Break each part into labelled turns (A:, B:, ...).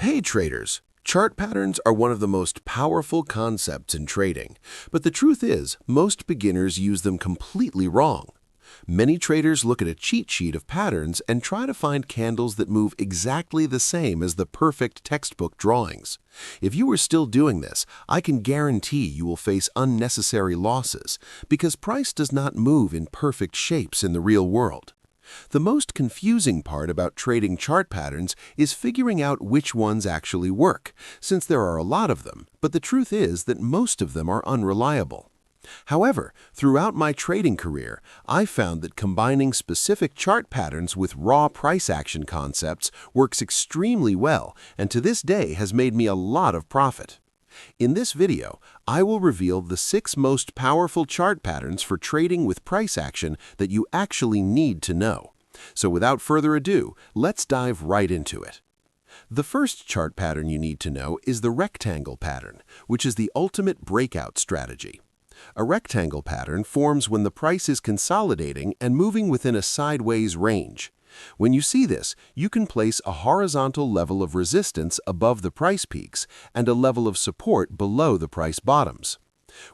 A: Hey traders! Chart patterns are one of the most powerful concepts in trading, but the truth is, most beginners use them completely wrong. Many traders look at a cheat sheet of patterns and try to find candles that move exactly the same as the perfect textbook drawings. If you are still doing this, I can guarantee you will face unnecessary losses because price does not move in perfect shapes in the real world. The most confusing part about trading chart patterns is figuring out which ones actually work, since there are a lot of them, but the truth is that most of them are unreliable. However, throughout my trading career, I found that combining specific chart patterns with raw price action concepts works extremely well and to this day has made me a lot of profit. In this video, I will reveal the 6 most powerful chart patterns for trading with price action that you actually need to know. So without further ado, let's dive right into it. The first chart pattern you need to know is the rectangle pattern, which is the ultimate breakout strategy. A rectangle pattern forms when the price is consolidating and moving within a sideways range. When you see this, you can place a horizontal level of resistance above the price peaks and a level of support below the price bottoms.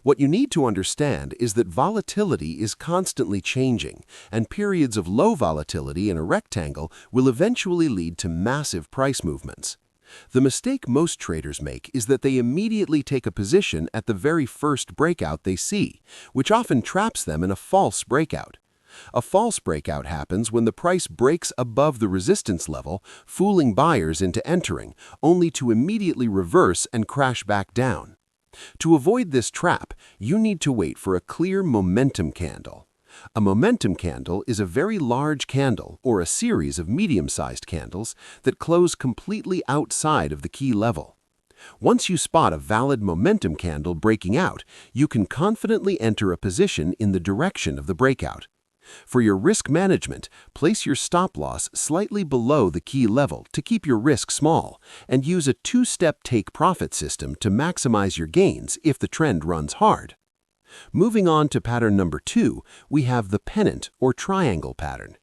A: What you need to understand is that volatility is constantly changing, and periods of low volatility in a rectangle will eventually lead to massive price movements. The mistake most traders make is that they immediately take a position at the very first breakout they see, which often traps them in a false breakout. A false breakout happens when the price breaks above the resistance level, fooling buyers into entering, only to immediately reverse and crash back down. To avoid this trap, you need to wait for a clear momentum candle. A momentum candle is a very large candle or a series of medium-sized candles that close completely outside of the key level. Once you spot a valid momentum candle breaking out, you can confidently enter a position in the direction of the breakout. For your risk management, place your stop loss slightly below the key level to keep your risk small, and use a 2-step take-profit system to maximize your gains if the trend runs hard. Moving on to pattern number 2, we have the pennant or triangle pattern.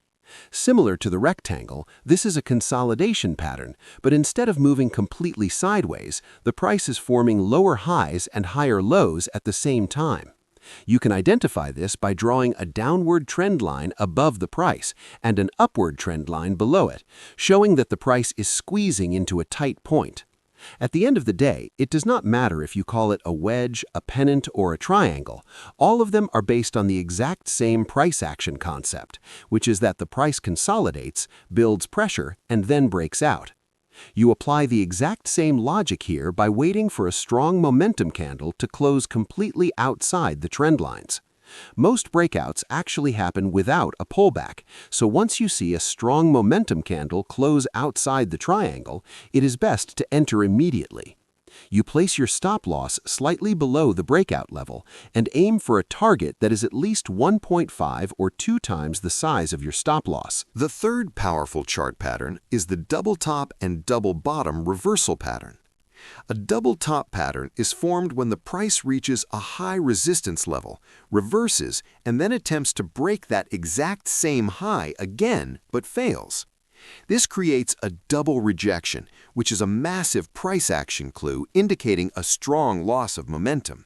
A: Similar to the rectangle, this is a consolidation pattern, but instead of moving completely sideways, the price is forming lower highs and higher lows at the same time. You can identify this by drawing a downward trend line above the price and an upward trend line below it, showing that the price is squeezing into a tight point. At the end of the day, it does not matter if you call it a wedge, a pennant, or a triangle. All of them are based on the exact same price action concept, which is that the price consolidates, builds pressure, and then breaks out. You apply the exact same logic here by waiting for a strong momentum candle to close completely outside the trend lines. Most breakouts actually happen without a pullback, so once you see a strong momentum candle close outside the triangle, it is best to enter immediately. You place your stop loss slightly below the breakout level and aim for a target that is at least 1.5 or 2 times the size of your stop loss.
B: The third powerful chart pattern is the double top and double bottom reversal pattern. A double top pattern is formed when the price reaches a high resistance level, reverses, and then attempts to break that exact same high again, but fails. This creates a double rejection, which is a massive price action clue indicating a strong loss of momentum.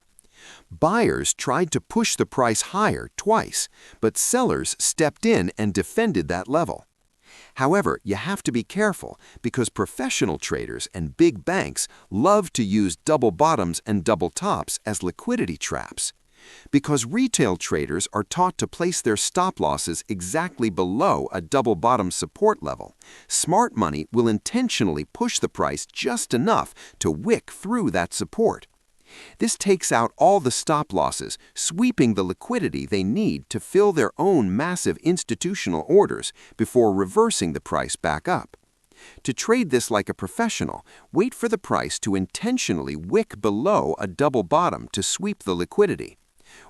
B: Buyers tried to push the price higher twice, but sellers stepped in and defended that level. However, you have to be careful because professional traders and big banks love to use double bottoms and double tops as liquidity traps. Because retail traders are taught to place their stop losses exactly below a double bottom support level, smart money will intentionally push the price just enough to wick through that support. This takes out all the stop losses, sweeping the liquidity they need to fill their own massive institutional orders before reversing the price back up. To trade this like a professional, wait for the price to intentionally wick below a double bottom to sweep the liquidity.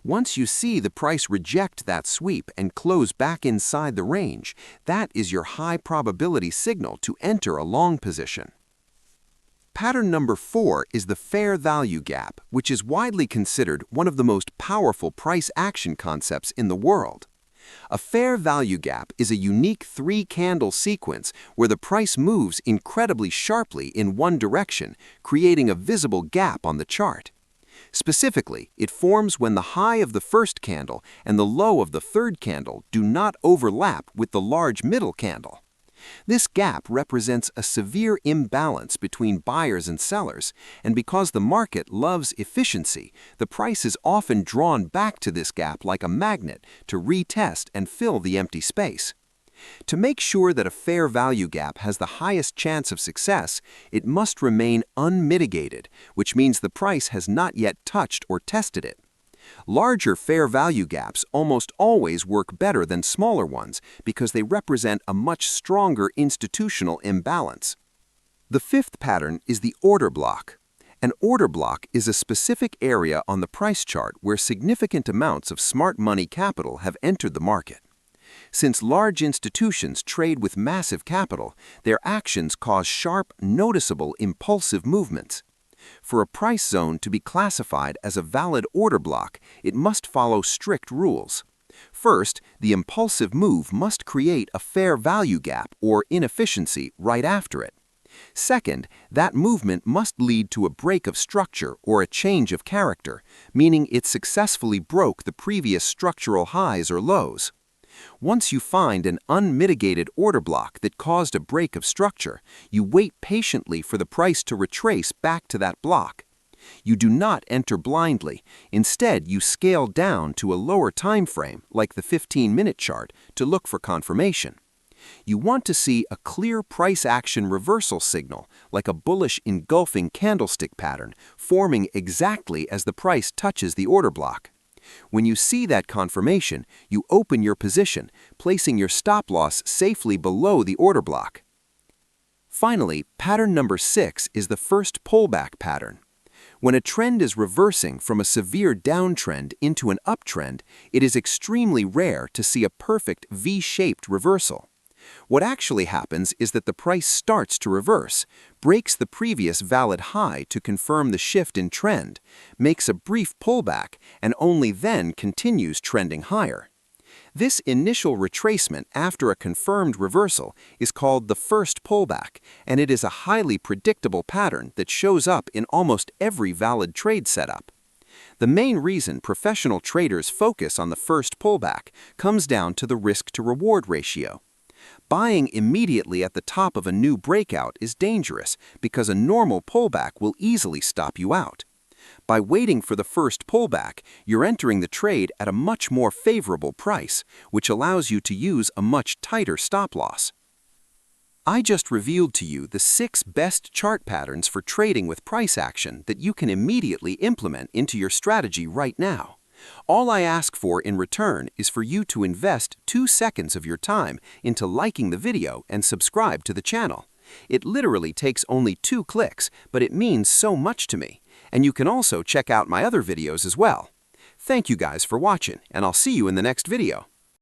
B: Once you see the price reject that sweep and close back inside the range, that is your high probability signal to enter a long position. Pattern number 4 is the fair value gap, which is widely considered one of the most powerful price action concepts in the world. A fair value gap is a unique three-candle sequence where the price moves incredibly sharply in one direction, creating a visible gap on the chart. Specifically, it forms when the high of the first candle and the low of the third candle do not overlap with the large middle candle. This gap represents a severe imbalance between buyers and sellers, and because the market loves efficiency, the price is often drawn back to this gap like a magnet to retest and fill the empty space. To make sure that a fair value gap has the highest chance of success, it must remain unmitigated, which means the price has not yet touched or tested it. Larger fair value gaps almost always work better than smaller ones because they represent a much stronger institutional imbalance. The fifth pattern is the order block. An order block is a specific area on the price chart where significant amounts of smart money capital have entered the market. Since large institutions trade with massive capital, their actions cause sharp, noticeable, impulsive movements. For a price zone to be classified as a valid order block, it must follow strict rules. First, the impulsive move must create a fair value gap or inefficiency right after it. Second, that movement must lead to a break of structure or a change of character, meaning it successfully broke the previous structural highs or lows. Once you find an unmitigated order block that caused a break of structure, you wait patiently for the price to retrace back to that block. You do not enter blindly. Instead, you scale down to a lower time frame, like the 15-minute chart, to look for confirmation. You want to see a clear price action reversal signal, like a bullish engulfing candlestick pattern, forming exactly as the price touches the order block. When you see that confirmation, you open your position, placing your stop loss safely below the order block. Finally, pattern number 6 is the first pullback pattern. When a trend is reversing from a severe downtrend into an uptrend, it is extremely rare to see a perfect V-shaped reversal. What actually happens is that the price starts to reverse, breaks the previous valid high to confirm the shift in trend, makes a brief pullback, and only then continues trending higher. This initial retracement after a confirmed reversal is called the first pullback, and it is a highly predictable pattern that shows up in almost every valid trade setup. The main reason professional traders focus on the first pullback comes down to the risk-to-reward ratio. Buying immediately at the top of a new breakout is dangerous because a normal pullback will easily stop you out. By waiting for the first pullback, you're entering the trade at a much more favorable price, which allows you to use a much tighter stop loss. I just revealed to you the 6 best chart patterns for trading with price action that you can immediately implement into your strategy right now. All I ask for in return is for you to invest 2 seconds of your time into liking the video and subscribe to the channel. It literally takes only 2 clicks, but it means so much to me. And you can also check out my other videos as well. Thank you guys for watching, and I'll see you in the next video.